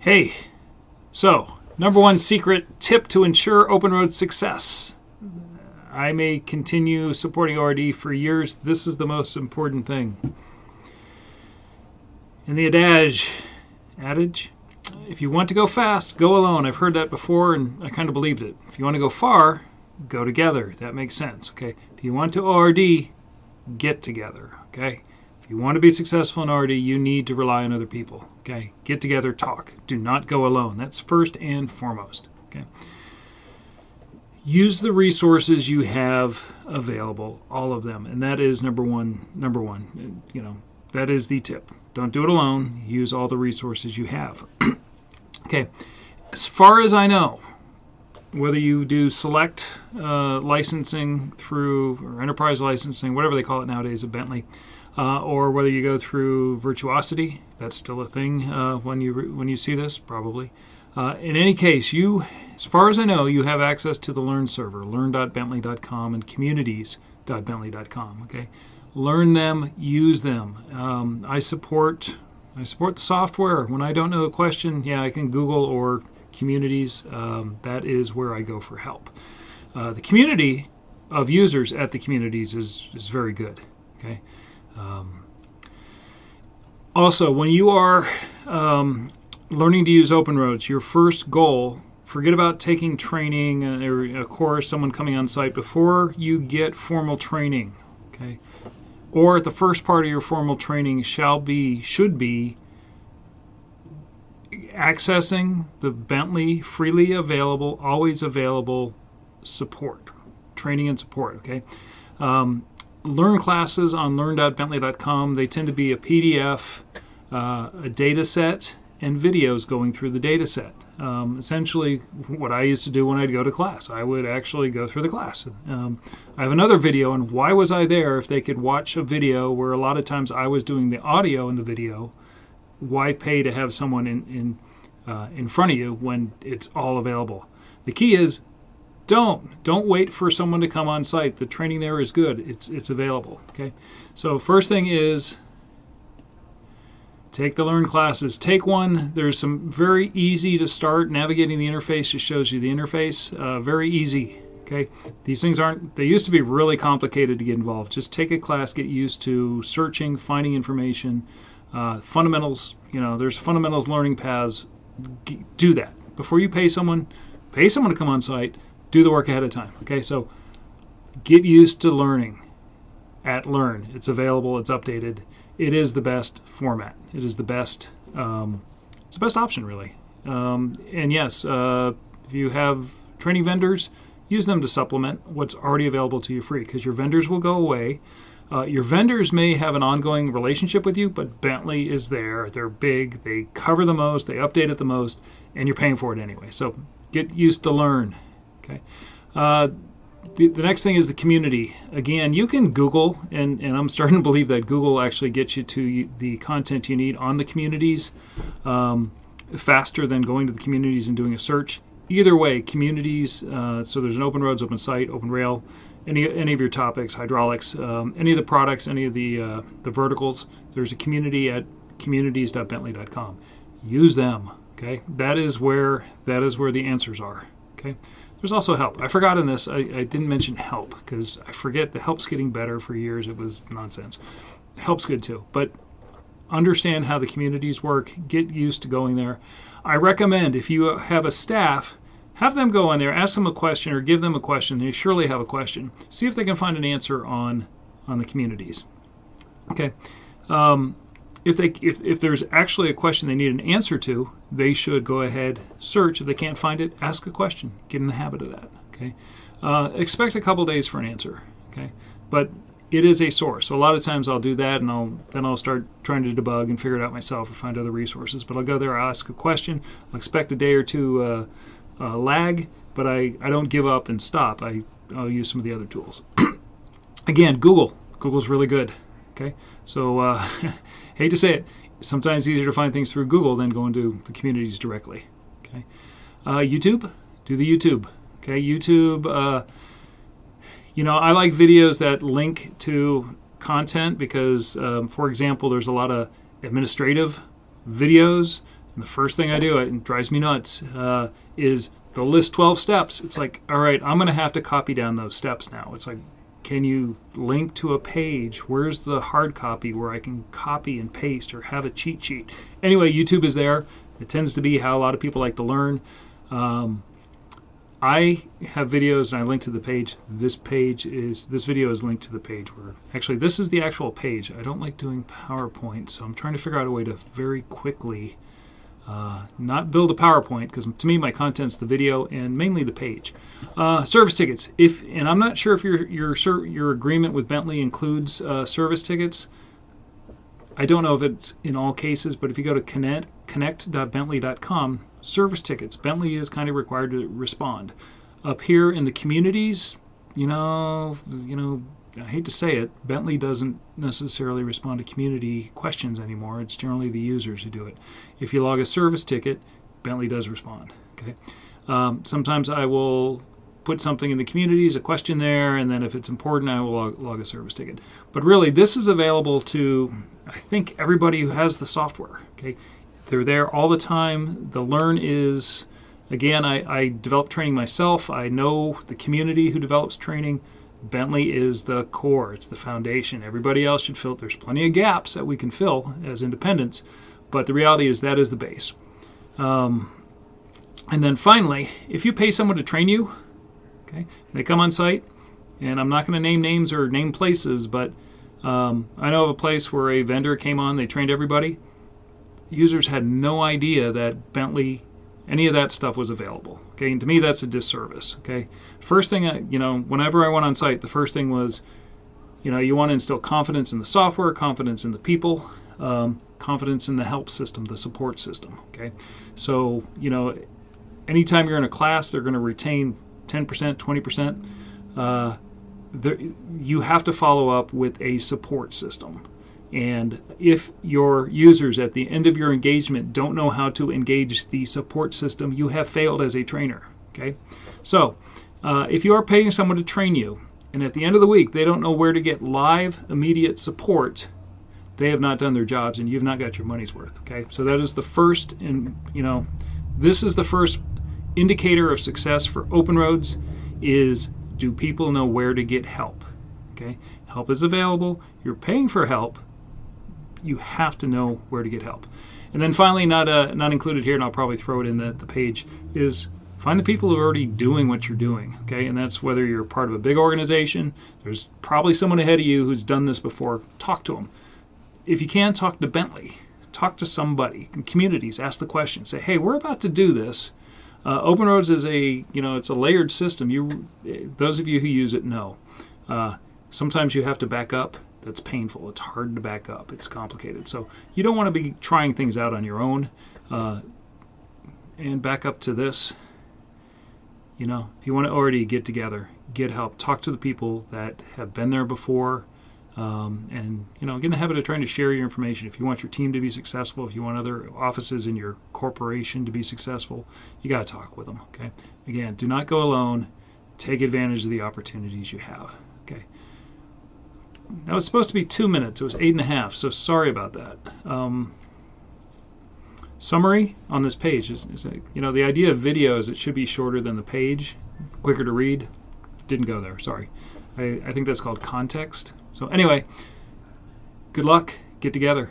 Hey, so number one secret tip to ensure OpenRoads success. I may continue supporting ORD for years. This is the most important thing. And the adage, if you want to go fast, go alone. I've heard that before and I kind of believed it. If you want to go far, go together. That makes sense, okay? If you want to ORD, get together, okay? If you want to be successful in ORD, you need to rely on other people, okay? Get together, talk. Do not go alone. That's first and foremost, okay? Use the resources you have available, all of them, and that is number one. That is the tip. Don't do it alone. Use all the resources you have. Okay, as far as I know, whether you do select licensing through, or enterprise licensing, whatever they call it nowadays at Bentley, or whether you go through Virtuosity, that's still a thing when you see this, probably. In any case, as far as I know, you have access to the Learn server, learn.bentley.com and communities.bentley.com. Okay, learn them, use them. I support the software. When I don't know a question, I can Google or Communities. That is where I go for help. The community of users at the Communities is very good. Okay. Also, when you are learning to use OpenRoads, your first goal, forget about taking training or a course, someone coming on site, before you get formal training, okay? Or the first part of your formal training should be accessing the Bentley freely available, always available support, training and support, okay? Learn classes on learn.bentley.com, they tend to be a PDF, a data set, and videos going through the data set. Essentially, what I used to do when I'd go to class, I would actually go through the class. I have another video on why was I there if they could watch a video where a lot of times I was doing the audio in the video. Why pay to have someone in front of you when it's all available? The key is don't wait for someone to come on site. The training there is good. It's available. Okay. So first thing is take the Learn classes. Take one. There's some very easy to start. Navigating the interface just shows you the interface. Very easy. Okay. These things they used to be really complicated to get involved. Just take a class, get used to searching, finding information, fundamentals. There's fundamentals learning paths. Do that before you pay someone to come on site. Do the work ahead of time. Okay, so get used to learning at Learn. It's available. It's updated. It is the best format. It is the best. It's the best option, really. And yes, if you have training vendors, use them to supplement what's already available to you free, because your vendors will go away. Your vendors may have an ongoing relationship with you, but Bentley is there. They're big. They cover the most. They update it the most, and you're paying for it anyway. So get used to Learn. Okay. The next thing is the community. Again, you can Google, and I'm starting to believe that Google actually gets you to the content you need on the communities faster than going to the communities and doing a search. Either way, communities, so there's an OpenRoads, OpenSite, OpenRail, any of your topics, hydraulics, any of the products, any of the verticals, there's a community at communities.bentley.com. Use them, okay? That is where the answers are, okay? There's also help. I forgot in this, I didn't mention help because I forget the help's getting better. For years it was nonsense. Help's good too, but understand how the communities work. Get used to going there. I recommend if you have a staff, have them go in there, ask them a question or give them a question. They surely have a question. See if they can find an answer on the communities. Okay. If there's actually a question they need an answer to, they should go ahead, search. If they can't find it, ask a question. Get in the habit of that. Okay. Expect a couple days for an answer. Okay. But it is a source. So a lot of times I'll do that, and I'll start trying to debug and figure it out myself or find other resources. But I'll go there, I'll ask a question. I'll expect a day or two lag, but I don't give up and stop. I'll use some of the other tools. Again, Google's really good. Okay, so hate to say it, sometimes easier to find things through Google than going to the communities directly. Okay, YouTube, do the YouTube. Okay, YouTube. I like videos that link to content because, for example, there's a lot of administrative videos And the first thing I do, it drives me nuts, is the list 12 steps. It's like, all right, I'm going to have to copy down those steps now. It's like, can you link to a page? Where's the hard copy where I can copy and paste or have a cheat sheet? Anyway, YouTube is there. It tends to be how a lot of people like to learn. I have videos and I link to the page. This video is linked to the page where, actually, this is the actual page. I don't like doing PowerPoint, so I'm trying to figure out a way to very quickly not build a PowerPoint, because to me my content's the video and mainly the page. Service tickets. And I'm not sure if your agreement with Bentley includes service tickets. I don't know if it's in all cases, but if you go to connect.bentley.com, service tickets, Bentley is kind of required to respond. Up here in the communities, you know, I hate to say it, Bentley doesn't necessarily respond to community questions anymore. It's generally the users who do it. If you log a service ticket, Bentley does respond. Okay. Sometimes I will put something in the communities, a question there, and then if it's important, I will log a service ticket. But really, this is available to, I think, everybody who has the software. Okay, they're there all the time. The Learn is, again, I develop training myself. I know the community who develops training. Bentley is the core. It's the foundation. Everybody else should fill. There's plenty of gaps that we can fill as independents, but the reality is that is the base. And then finally, if you pay someone to train you, okay, they come on site, and I'm not going to name names or name places, but I know of a place where a vendor came on, they trained everybody. Users had no idea that Bentley, any of that stuff was available. Okay, and to me that's a disservice. Okay, first thing, whenever I went on site, the first thing was, you want to instill confidence in the software, confidence in the people, confidence in the help system, the support system. Okay, so anytime you're in a class, they're going to retain 10%, 20%. You have to follow up with a support system. And if your users at the end of your engagement don't know how to engage the support system, you have failed as a trainer. Okay, so if you are paying someone to train you, and at the end of the week they don't know where to get live, immediate support, they have not done their jobs, and you've not got your money's worth. Okay, so that is the first, and this is the first indicator of success for OpenRoads is, do people know where to get help? Okay, help is available. You're paying for help. You have to know where to get help. And then finally, not included here, and I'll probably throw it in the page, is find the people who are already doing what you're doing. Okay, and that's whether you're part of a big organization. There's probably someone ahead of you who's done this before. Talk to them. If you can, talk to Bentley. Talk to somebody in communities. Ask the question. Say, hey, we're about to do this. OpenRoads is it's a layered system. Those of you who use it know. Sometimes you have to back up. That's painful. It's hard to back up. It's complicated. So you don't want to be trying things out on your own. And back up to this. If you want to already get together, get help. Talk to the people that have been there before. And get in the habit of trying to share your information. If you want your team to be successful, if you want other offices in your corporation to be successful, you got to talk with them. Okay. Again, do not go alone. Take advantage of the opportunities you have. Okay. That was supposed to be 2 minutes. It was 8.5. So sorry about that. Summary on this page is the idea of video is it should be shorter than the page, quicker to read. Didn't go there. Sorry. I think that's called context. So anyway, good luck. Get together.